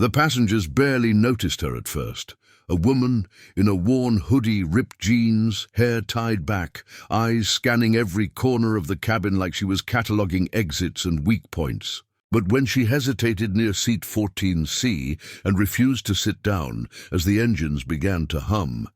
The passengers barely noticed her at first. A woman in a worn hoodie, ripped jeans, hair tied back, eyes scanning every corner of the cabin like she was cataloguing exits and weak points. But when she hesitated near seat 14C and refused to sit down as the engines began to hum,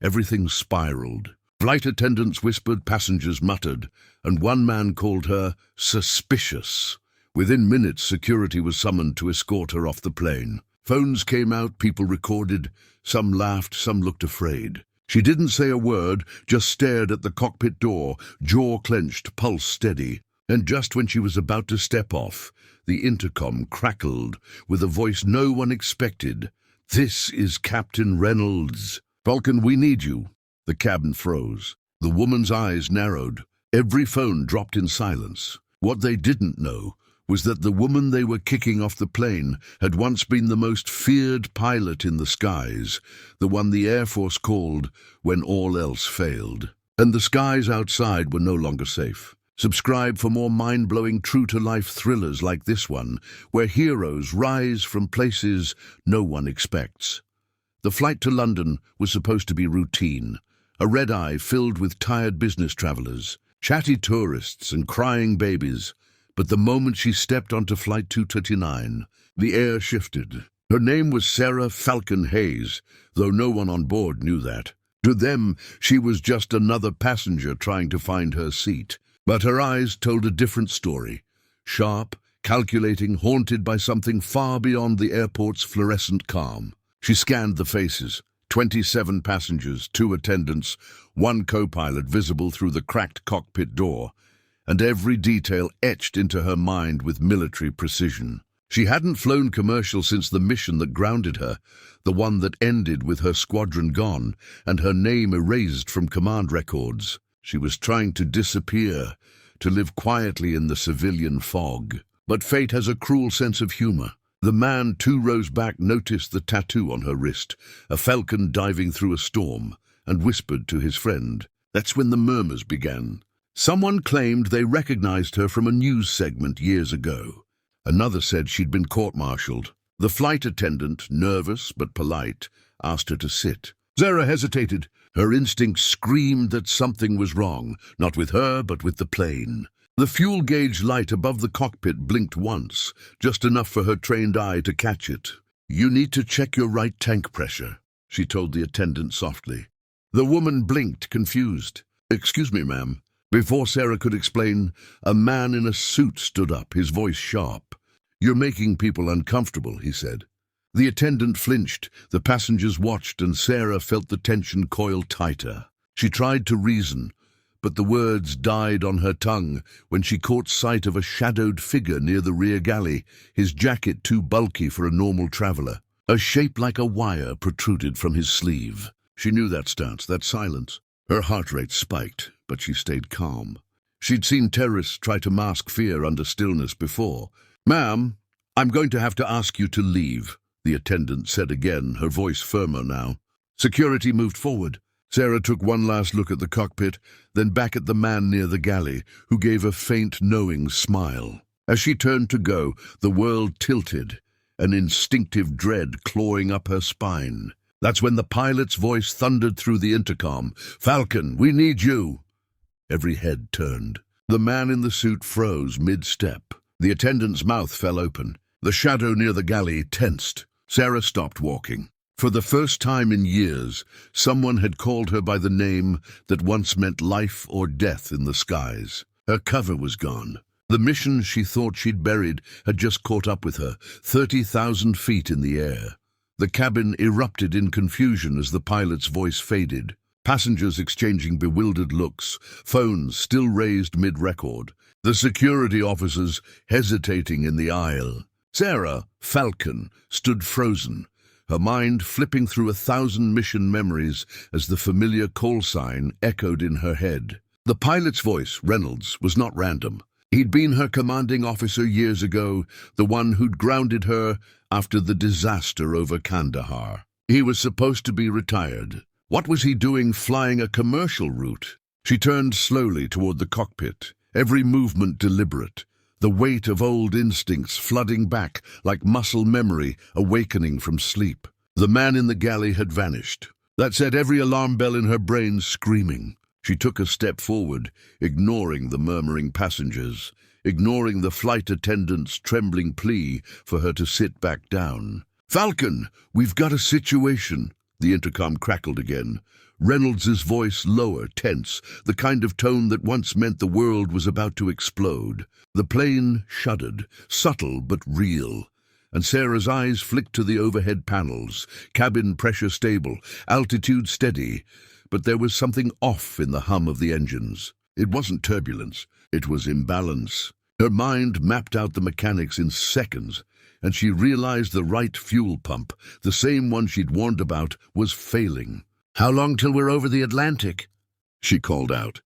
everything spiraled. Flight attendants whispered, passengers muttered, and one man called her suspicious. Within minutes, security was summoned to escort her off the plane. Phones came out, people recorded. Some laughed, some looked afraid. She didn't say a word, just stared at the cockpit door, jaw clenched, pulse steady. And just when she was about to step off, the intercom crackled with a voice no one expected. "This is Captain Reynolds. Falcon, we need you." The cabin froze. The woman's eyes narrowed. Every phone dropped in silence. What they didn't know was that the woman they were kicking off the plane had once been the most feared pilot in the skies, the one the Air Force called when all else failed. And the skies outside were no longer safe. Subscribe for more mind-blowing, true-to-life thrillers like this one, where heroes rise from places no one expects. The flight to London was supposed to be routine, a red-eye filled with tired business travelers, chatty tourists and crying babies. But the moment she stepped onto Flight 239, the air shifted. Her name was Sarah Falcon Hayes, though no one on board knew that. To them, she was just another passenger trying to find her seat. But her eyes told a different story. Sharp, calculating, haunted by something far beyond the airport's fluorescent calm. She scanned the faces. 27 passengers, 2 attendants, 1 co-pilot visible through the cracked cockpit door, and every detail etched into her mind with military precision. She hadn't flown commercial since the mission that grounded her, the one that ended with her squadron gone and her name erased from command records. She was trying to disappear, to live quietly in the civilian fog. But fate has a cruel sense of humor. The man 2 rows back noticed the tattoo on her wrist, a falcon diving through a storm, and whispered to his friend. That's when the murmurs began. Someone claimed they recognized her from a news segment years ago. Another said she'd been court-martialed. The flight attendant, nervous but polite, asked her to sit. Sarah hesitated. Her instincts screamed that something was wrong, not with her, but with the plane. The fuel gauge light above the cockpit blinked once, just enough for her trained eye to catch it. "You need to check your right tank pressure," she told the attendant softly. The woman blinked, confused. "Excuse me, ma'am." Before Sarah could explain, a man in a suit stood up, his voice sharp. "You're making people uncomfortable," he said. The attendant flinched, the passengers watched, and Sarah felt the tension coil tighter. She tried to reason, but the words died on her tongue when she caught sight of a shadowed figure near the rear galley, his jacket too bulky for a normal traveler. A shape like a wire protruded from his sleeve. She knew that stance, that silence. Her heart rate spiked, but she stayed calm. She'd seen terrorists try to mask fear under stillness before. "Ma'am, I'm going to have to ask you to leave," the attendant said again, her voice firmer now. Security moved forward. Sarah took one last look at the cockpit, then back at the man near the galley, who gave a faint, knowing smile. As she turned to go, the world tilted, an instinctive dread clawing up her spine. That's when the pilot's voice thundered through the intercom. "Falcon, we need you!" Every head turned. The man in the suit froze mid-step. The attendant's mouth fell open. The shadow near the galley tensed. Sarah stopped walking. For the first time in years, someone had called her by the name that once meant life or death in the skies. Her cover was gone. The mission she thought she'd buried had just caught up with her, 30,000 feet in the air. The cabin erupted in confusion as the pilot's voice faded. Passengers exchanging bewildered looks, phones still raised mid-record. The security officers hesitating in the aisle. Sarah, Falcon, stood frozen, her mind flipping through 1,000 mission memories as the familiar call sign echoed in her head. The pilot's voice, Reynolds, was not random. He'd been her commanding officer years ago, the one who'd grounded her after the disaster over Kandahar. He was supposed to be retired. What was he doing flying a commercial route? She turned slowly toward the cockpit, every movement deliberate. the weight of old instincts flooding back like muscle memory awakening from sleep. The man in the galley had vanished. That set every alarm bell in her brain screaming. She took a step forward, ignoring the murmuring passengers, ignoring the flight attendant's trembling plea for her to sit back down. "Falcon, we've got a situation," the intercom crackled again. Reynolds's voice lower, tense, the kind of tone that once meant the world was about to explode. The plane shuddered, subtle but real, and Sarah's eyes flicked to the overhead panels, cabin pressure stable, altitude steady, but there was something off in the hum of the engines. It wasn't turbulence, it was imbalance. Her mind mapped out the mechanics in seconds, and she realized the right fuel pump, the same one she'd warned about, was failing. "How long till we're over the Atlantic?" she called out.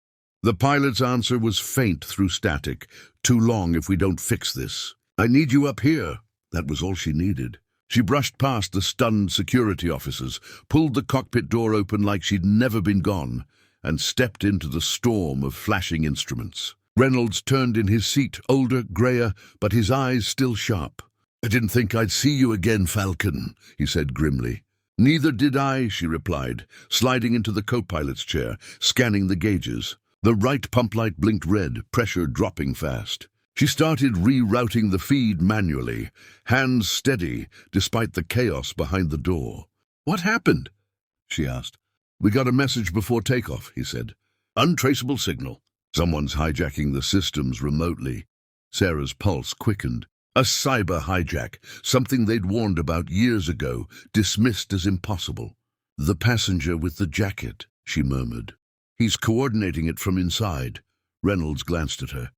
The pilot's answer was faint through static. "Too long if we don't fix this." "I need you up here." That was all she needed. She brushed past the stunned security officers, pulled the cockpit door open like she'd never been gone, and stepped into the storm of flashing instruments. Reynolds turned in his seat, older, grayer, but his eyes still sharp. "I didn't think I'd see you again, Falcon," he said grimly. "Neither did I," she replied, sliding into the co-pilot's chair, scanning the gauges. The right pump light blinked red, pressure dropping fast. She started rerouting the feed manually, hands steady despite the chaos behind the door. "What happened?" she asked. "We got a message before takeoff," he said. "Untraceable signal. Someone's hijacking the systems remotely." Sarah's pulse quickened. A cyber hijack, something they'd warned about years ago, dismissed as impossible. "The passenger with the jacket," she murmured. "He's coordinating it from inside." Reynolds glanced at her.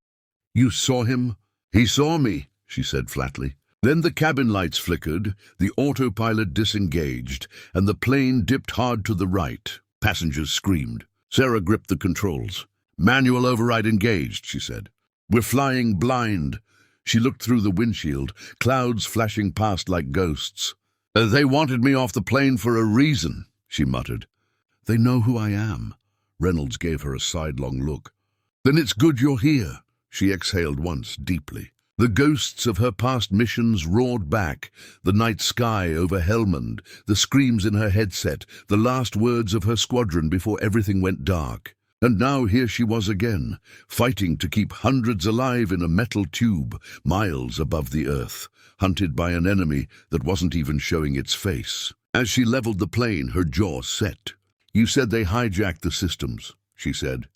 "You saw him?" "He saw me," she said flatly. Then the cabin lights flickered, the autopilot disengaged, and the plane dipped hard to the right. Passengers screamed. Sarah gripped the controls. "Manual override engaged," she said. "We're flying blind." She looked through the windshield, clouds flashing past like ghosts. "They wanted me off the plane for a reason," she muttered. "They know who I am." Reynolds gave her a sidelong look. "Then it's good you're here." She exhaled once, deeply. The ghosts of her past missions roared back, the night sky over Helmand, the screams in her headset, the last words of her squadron before everything went dark. And now here she was again, fighting to keep hundreds alive in a metal tube, miles above the earth, hunted by an enemy that wasn't even showing its face. As she leveled the plane, her jaw set. "You said they hijacked the systems," she said.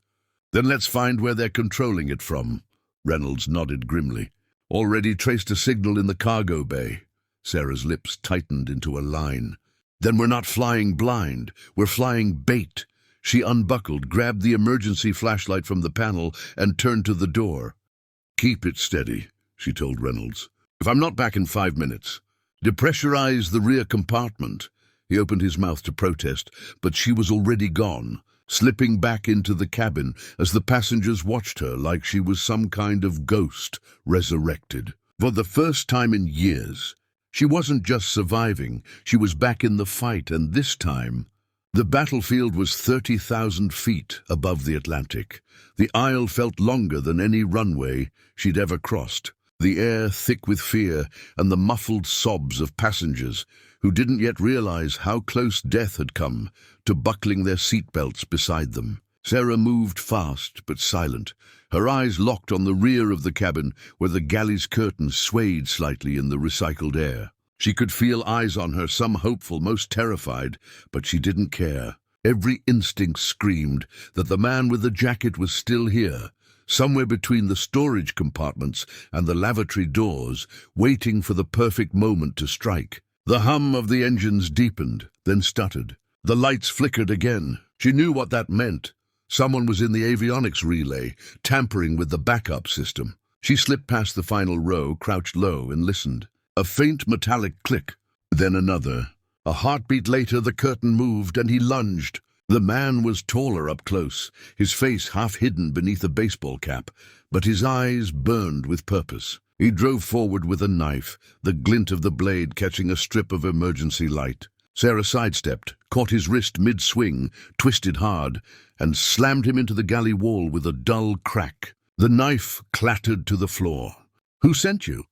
"Then let's find where they're controlling it from." Reynolds nodded grimly. "Already traced a signal in the cargo bay." Sarah's lips tightened into a line. "Then we're not flying blind, we're flying bait." She unbuckled, grabbed the emergency flashlight from the panel, and turned to the door. "Keep it steady," she told Reynolds. "If I'm not back in 5 minutes, depressurize the rear compartment." He opened his mouth to protest, but she was already gone, slipping back into the cabin as the passengers watched her like she was some kind of ghost resurrected. For the first time in years, she wasn't just surviving, she was back in the fight, and this time, the battlefield was 30,000 feet above the Atlantic. The aisle felt longer than any runway she'd ever crossed, the air thick with fear and the muffled sobs of passengers who didn't yet realize how close death had come to buckling their seatbelts beside them. Sarah moved fast but silent, her eyes locked on the rear of the cabin where the galley's curtains swayed slightly in the recycled air. She could feel eyes on her, some hopeful, most terrified, but she didn't care. Every instinct screamed that the man with the jacket was still here, somewhere between the storage compartments and the lavatory doors, waiting for the perfect moment to strike. The hum of the engines deepened, then stuttered. The lights flickered again. She knew what that meant. Someone was in the avionics relay, tampering with the backup system. She slipped past the final row, crouched low, and listened. A faint metallic click, then another. A heartbeat later, the curtain moved, and he lunged. The man was taller up close, his face half hidden beneath a baseball cap, but his eyes burned with purpose. He drove forward with a knife, the glint of the blade catching a strip of emergency light. Sarah sidestepped, caught his wrist mid-swing, twisted hard, and slammed him into the galley wall with a dull crack. The knife clattered to the floor. "Who sent you?"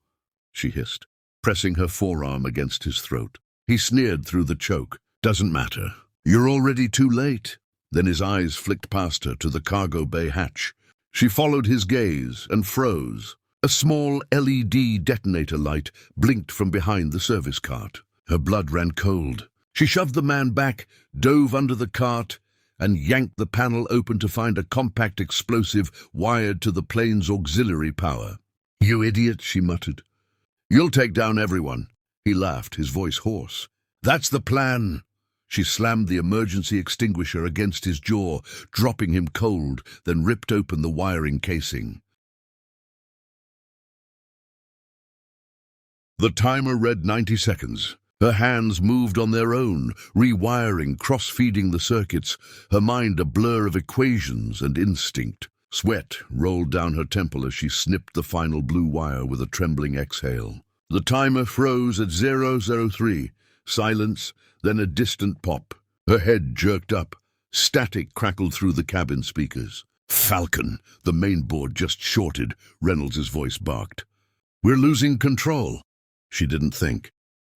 she hissed, pressing her forearm against his throat. He sneered through the choke. "Doesn't matter. You're already too late." Then his eyes flicked past her to the cargo bay hatch. She followed his gaze and froze. A small LED detonator light blinked from behind the service cart. Her blood ran cold. She shoved the man back, dove under the cart, and yanked the panel open to find a compact explosive wired to the plane's auxiliary power. "You idiot," she muttered. "You'll take down everyone." He laughed, his voice hoarse. "That's the plan." She slammed the emergency extinguisher against his jaw, dropping him cold, then ripped open the wiring casing. The timer read 90 seconds. Her hands moved on their own, rewiring, cross-feeding the circuits, her mind a blur of equations and instinct. Sweat rolled down her temple as she snipped the final blue wire with a trembling exhale. The timer froze at 003. Silence, then a distant pop. Her head jerked up. Static crackled through the cabin speakers. "Falcon!" The main board just shorted, Reynolds' voice barked. "We're losing control." She didn't think.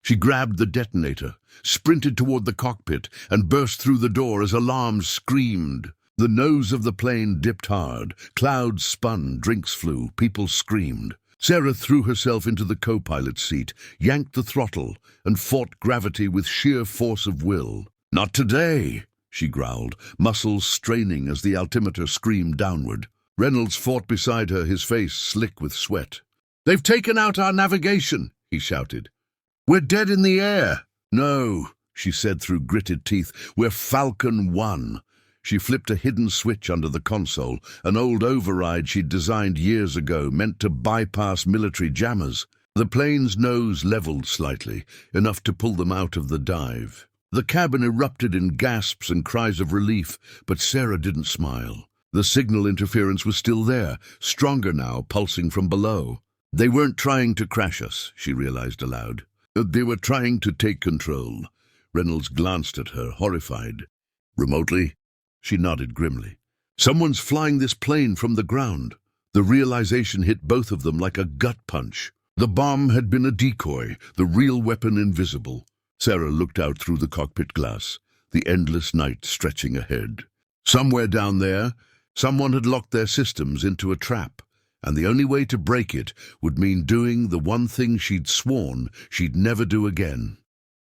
She grabbed the detonator, sprinted toward the cockpit, and burst through the door as alarms screamed. The nose of the plane dipped hard. Clouds spun, drinks flew, people screamed. Sarah threw herself into the co-pilot's seat, yanked the throttle, and fought gravity with sheer force of will. "Not today," she growled, muscles straining as the altimeter screamed downward. Reynolds fought beside her, his face slick with sweat. "They've taken out our navigation," he shouted. "We're dead in the air." "No," she said through gritted teeth, "we're Falcon 1. She flipped a hidden switch under the console, an old override she'd designed years ago, meant to bypass military jammers. The plane's nose leveled slightly, enough to pull them out of the dive. The cabin erupted in gasps and cries of relief, but Sarah didn't smile. The signal interference was still there, stronger now, pulsing from below. They weren't trying to crash us, she realized aloud. They were trying to take control. Reynolds glanced at her, horrified. "Remotely?" She nodded grimly. "Someone's flying this plane from the ground." The realization hit both of them like a gut punch. The bomb had been a decoy, the real weapon invisible. Sarah looked out through the cockpit glass, the endless night stretching ahead. Somewhere down there, someone had locked their systems into a trap, and the only way to break it would mean doing the one thing she'd sworn she'd never do again.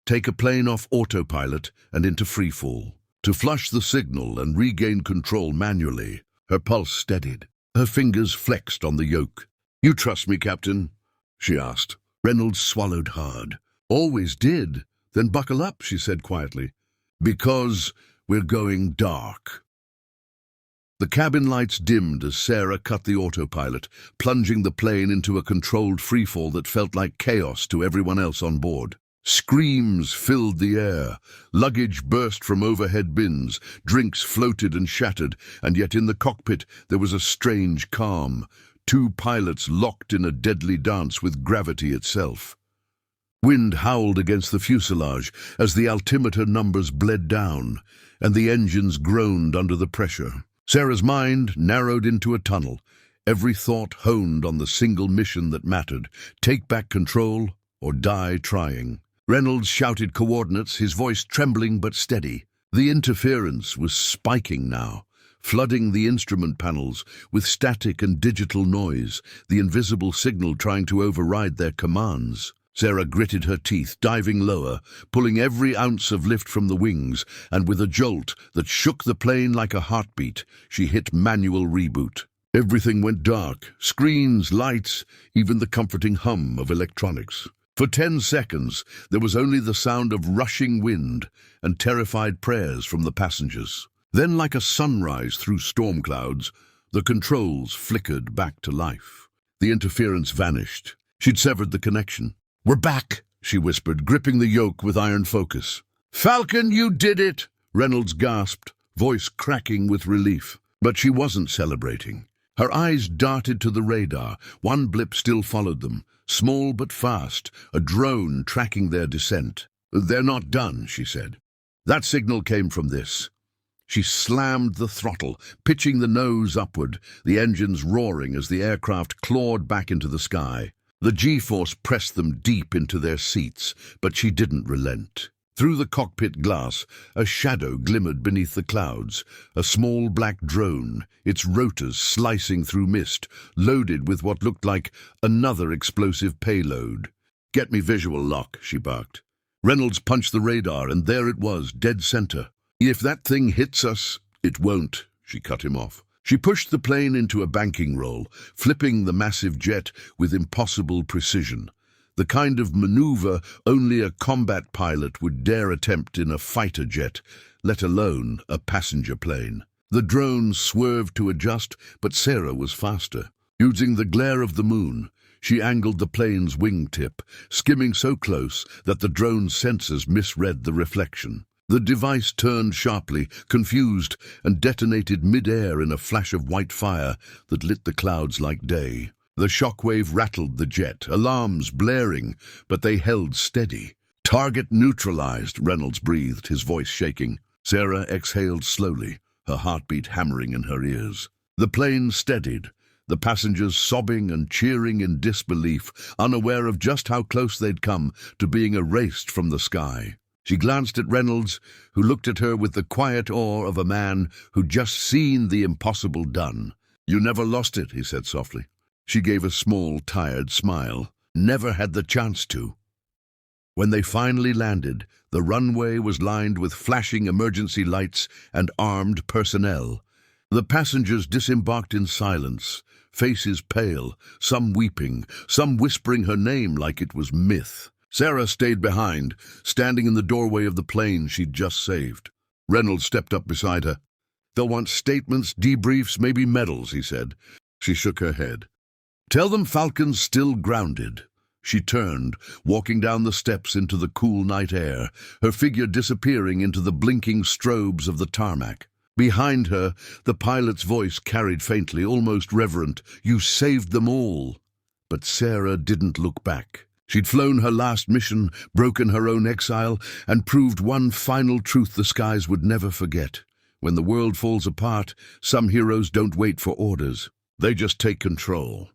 Take a plane off autopilot and into freefall. To flush the signal and regain control manually. Her pulse steadied. Her fingers flexed on the yoke. "You trust me, Captain?" she asked. Reynolds swallowed hard. "Always did." "Then buckle up," she said quietly. "Because we're going dark." The cabin lights dimmed as Sarah cut the autopilot, plunging the plane into a controlled freefall that felt like chaos to everyone else on board. Screams filled the air. Luggage burst from overhead bins. Drinks floated and shattered, and yet in the cockpit there was a strange calm. Two pilots locked in a deadly dance with gravity itself. Wind howled against the fuselage as the altimeter numbers bled down, and the engines groaned under the pressure. Sarah's mind narrowed into a tunnel, every thought honed on the single mission that mattered: take back control or die trying. Reynolds shouted coordinates, his voice trembling but steady. The interference was spiking now, flooding the instrument panels with static and digital noise, the invisible signal trying to override their commands. Sarah gritted her teeth, diving lower, pulling every ounce of lift from the wings, and with a jolt that shook the plane like a heartbeat, she hit manual reboot. Everything went dark, screens, lights, even the comforting hum of electronics. For 10 seconds, there was only the sound of rushing wind and terrified prayers from the passengers. Then, like a sunrise through storm clouds, the controls flickered back to life. The interference vanished. She'd severed the connection. "We're back," she whispered, gripping the yoke with iron focus. "Falcon, you did it!" Reynolds gasped, voice cracking with relief. But she wasn't celebrating. Her eyes darted to the radar. One blip still followed them, small but fast, a drone tracking their descent. "They're not done," she said. "That signal came from this." She slammed the throttle, pitching the nose upward, the engines roaring as the aircraft clawed back into the sky. The G-force pressed them deep into their seats, but she didn't relent. Through the cockpit glass, a shadow glimmered beneath the clouds, a small black drone, its rotors slicing through mist, loaded with what looked like another explosive payload. "Get me visual lock," she barked. Reynolds punched the radar, and there it was, dead center. "If that thing hits us—" "It won't," she cut him off. She pushed the plane into a banking roll, flipping the massive jet with impossible precision. The kind of maneuver only a combat pilot would dare attempt in a fighter jet, let alone a passenger plane. The drone swerved to adjust, but Sarah was faster. Using the glare of the moon, she angled the plane's wingtip, skimming so close that the drone's sensors misread the reflection. The device turned sharply, confused, and detonated mid-air in a flash of white fire that lit the clouds like day. The shockwave rattled the jet, alarms blaring, but they held steady. "Target neutralized," Reynolds breathed, his voice shaking. Sarah exhaled slowly, her heartbeat hammering in her ears. The plane steadied, the passengers sobbing and cheering in disbelief, unaware of just how close they'd come to being erased from the sky. She glanced at Reynolds, who looked at her with the quiet awe of a man who'd just seen the impossible done. "You never lost it," he said softly. She gave a small, tired smile. "Never had the chance to." When they finally landed, the runway was lined with flashing emergency lights and armed personnel. The passengers disembarked in silence, faces pale, some weeping, some whispering her name like it was myth. Sarah stayed behind, standing in the doorway of the plane she'd just saved. Reynolds stepped up beside her. "They'll want statements, debriefs, maybe medals," he said. She shook her head. "Tell them Falcon's still grounded." She turned, walking down the steps into the cool night air, her figure disappearing into the blinking strobes of the tarmac. Behind her, the pilot's voice carried faintly, almost reverent, "You saved them all." But Sarah didn't look back. She'd flown her last mission, broken her own exile, and proved one final truth the skies would never forget. When the world falls apart, some heroes don't wait for orders. They just take control.